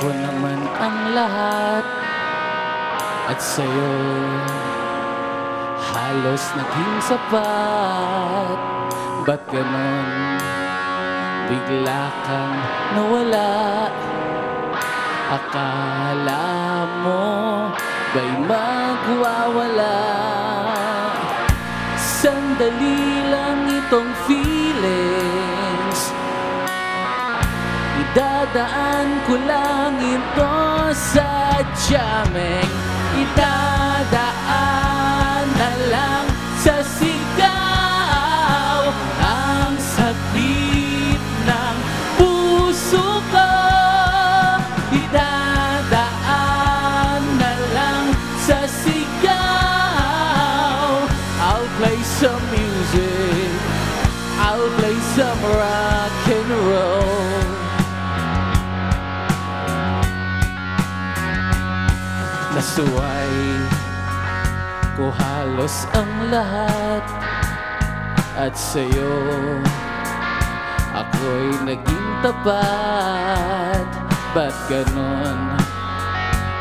Ako naman ang lahat at sa'yo halos naging sapat. Ba't ganon? Bigla kang nawala. Akala mo ba'y magwawala? Sandali lang itong feelings, idadaan ko lang ito sa jamming. Idadaan na lang sa sigaw ang sakit ng puso ko. Idadaan na lang sa sigaw. I'll play some music, I'll play some rock and roll. Nasuway ko halos ang lahat at sa'yo ako'y naging tapat. Ba't ganon?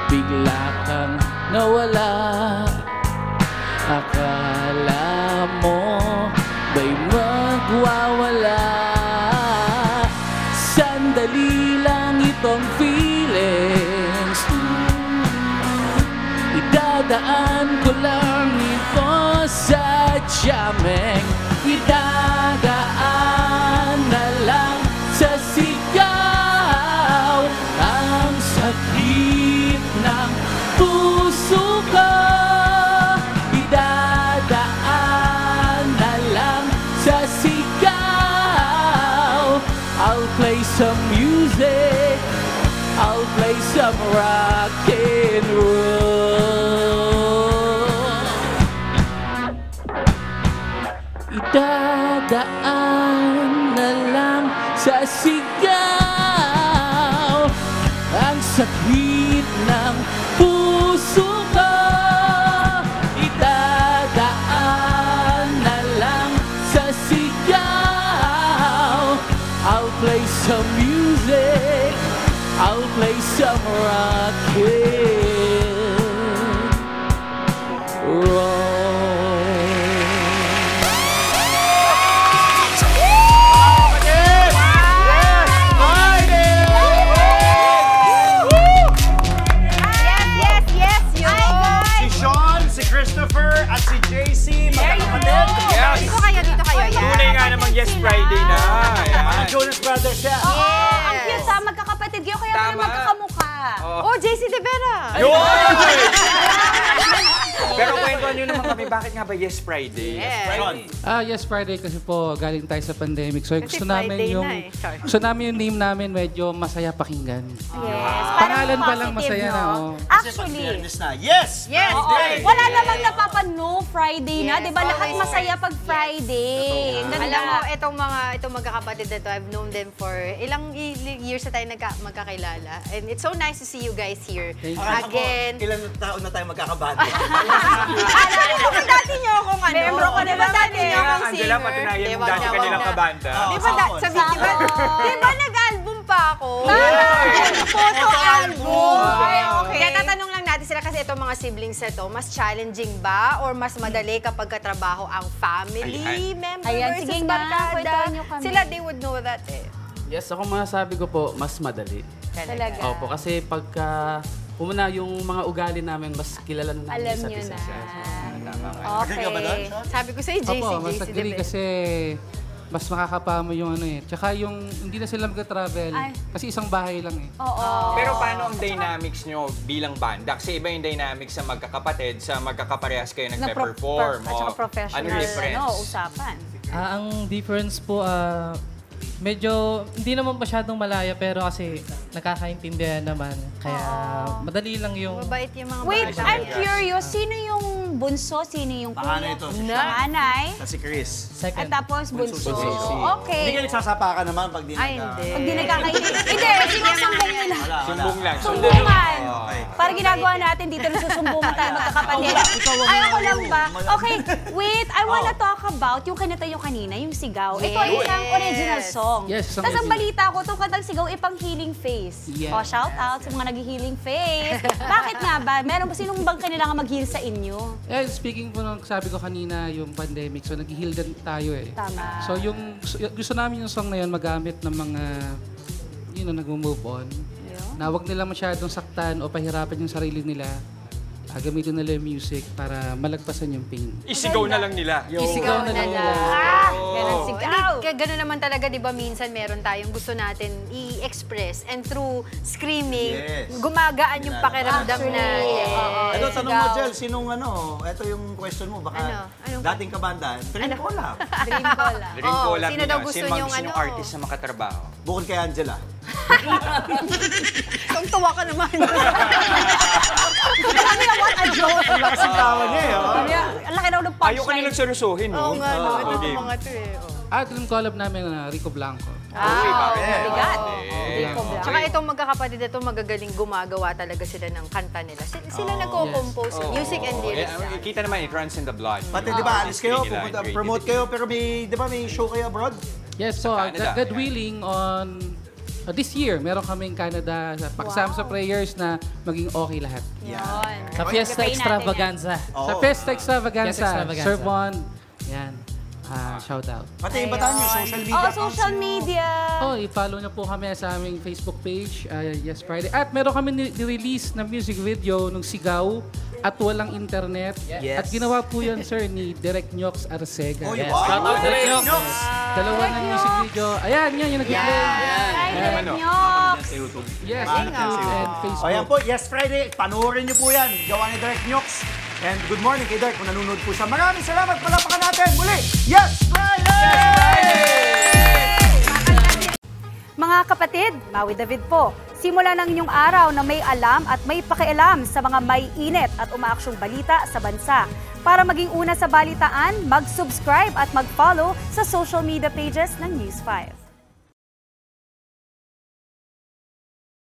Bigla kang nawala. Akala mo ba'y magwawala? Sandali lang itong feelings, idadaan ko lang ito sa jamming. Idadaan na lang sa sigaw ang sakit ng puso ko. Idadaan na lang sa sigaw. I'll play some music, I'll play some rock and roll. Idadaan na lang sa sigaw ang sakit ng puso ko. Idadaan na lang sa sigaw. I'll play some music, I'll play some rock and roll. At si JC, magkakapatid. Yes. Dito kayo. Yan. Tunay nga namang Yes Friday na. Mga Jonas Brothers siya. Oo, ang cute ha. Magkakapatid kayo, kaya Tama. naman magkakamukha. Oh. Oh, JC De Vera. Yun! Pero kwentuhan nyo naman kami, bakit nga ba Yes Friday? Yes. Yes Friday kasi po galing tayo sa pandemic. So Kasi gusto namin Friday yung na eh. Sorry. gusto namin yung name namin medyo masaya pakinggan. Yes. Pangalan pa lang positive, masaya na, oh. Actually, na. Yes! yes. Friday! Wala namang napapano Friday na, Yes. 'di ba? Lahat masaya pag Friday. Ganda. Alam mo, itong magkakapatid na to, I've known them for ilang years na tayo magkakilala. And it's so nice to see you guys here. Again. Ilang taon na tayo magkakabanda. Alam mo, dati niyo akong ano. Membro ka Di na ba naman dati niyo eh. akong Angela, singer? patunayan mo Wag dati na, wag kanilang na. kabanda. Di ba, sabi, di ba nag-album pa ako? Photo album. Okay. Kaya tatanong lang natin sila kasi itong mga siblings na to, mas challenging ba or mas madali kapag katrabaho ang family member Ayan, versus sige nga, barkada? kwentuhan niyo kami. Sila, they would know that eh. Yes, ako masasabi ko po, mas madali. Talaga. Opo, kasi pagka umuna yung mga ugali namin, mas kilala na namin Alam isa't niyo isa. na. Okay. Sabi ko sa'yo, JC, Opo, mas JC, agree diba? kasi mas makakapamo yung ano eh. Tsaka yung hindi na sila mag-travel, Ay. kasi isang bahay lang eh. Oo. Pero paano ang dynamics nyo bilang banda? Kasi iba yung dynamics sa magkakapatid, sa magkakaparehas kayo nagpe-perform. At saka Oh, professional, Ano difference? usapan. Ang difference po, medyo hindi naman masyadong malaya pero kasi nakakaintindihan naman. Kaya madali lang yung... Mabait yung mga Wait, bata. I'm curious. Sino yung bunso? Sino yung Panganay kuya? ito, si Panganay. Si Chris. At Second. tapos bunso. Hindi Okay. ka nagsasapakan naman pag di Ay, nagka- hindi. Pag di nagkakaintindihan. Hindi, sinusumbong nila. Wala. Sumbong lang. Sumbungan. Okay. Parang ginagawa natin dito na susumbungan tayo magkakapatid. Ay, ako lang ba? Okay, wait. I wanna talk about yung kinanta yung kanina, yung sigaw. Ito ay isang original song. Yes, isang Tapos ang original. balita ko, itong kantang sigaw ay pang healing face. Yeah. O, shout out sa mga nag-healing face. Bakit nga ba? Meron ba sinong bang kailangan mag-heal sa inyo? Speaking po ng sabi ko kanina, yung pandemic, so nag-heal din tayo eh. Tama. So gusto namin yung song na yun magamit ng mga, nag-move on. Na wag nila masyadong saktan o pahirapan yung sarili nila. Gamitin nila yung music para malagpasan yung pain. Isigaw na lang nila. Isigaw na lang nila. Ganun Oh, sigaw. hindi, gano'n naman talaga, di ba, minsan meron tayong gusto natin i-express and through screaming, Yes. gumagaan yung pakiramdam natin. Ito, tanong mo, Sigaw. Jel, sinong ito yung question mo, baka Ano? Anong- dating kabandaan, Dream Collab. Dream ko lang. Dream Oo, collab sino daw nila. gusto Sino niyong gusto niyong artist na makatrabaho? Bukod kay Angela. Kung tuwa ka naman. Sabi na, what a joke. Ang lakas ng tawa niya eh. Oh. Ang laki daw ng punchline. Ayaw ka nilang seryosohin, no? Oo nga, no. Ito Okay. mga to eh. Oh. Dream collab namin na Rico Blanco. Uy, bakit? Mabigat. Yeah. Tsaka itong magkakapatid na ito, magagaling gumagawa talaga sila ng kanta nila. Sila nagko-compose ng music and lyrics. Kita naman, it runs in the blood. Pati di ba, alis kayo, Nila, pupunta, creativity. promote kayo, pero may, di ba may show kayo abroad? Yes, so Canada. God willing on this year, meron kaming Canada sa pagsama sa prayers na maging okay lahat. Yun. Sa Fiesta Pray natin Extravaganza. Oo. Sa Fiesta Extravaganza. Fiesta Extravaganza. Sir Von. Yan. Shout out. Pati yung bataan nyo, social media Oh, accounts social nyo. media. Oh, i-follow niyo po kami sa aming Facebook page, Yes Friday. At meron kami ni-release na music video nung Sigaw at Walang Internet. Yes. At ginawa po yan, sir, ni Direk Nyox Arcega. Oh, Yes. wow. Shout out Direk Direk Nyox. Dalawa ng music video. Ayan, yan yung nag-play. Ay, Ano? Nyok. Yes, YouTube and O Facebook. yan po, Yes Friday, panoorin nyo po yan. Gawa ni Direk Nyox. And good morning kay Direk kung nanonood po siya. Maraming salamat, palapakan natin muli. Yes Friday! Mga kapatid, Maui David po. Simula ng inyong araw na may alam at may pakialam sa mga may init at umaaksyong balita sa bansa. Para maging una sa balitaan, mag-subscribe at mag-follow sa social media pages ng News 5.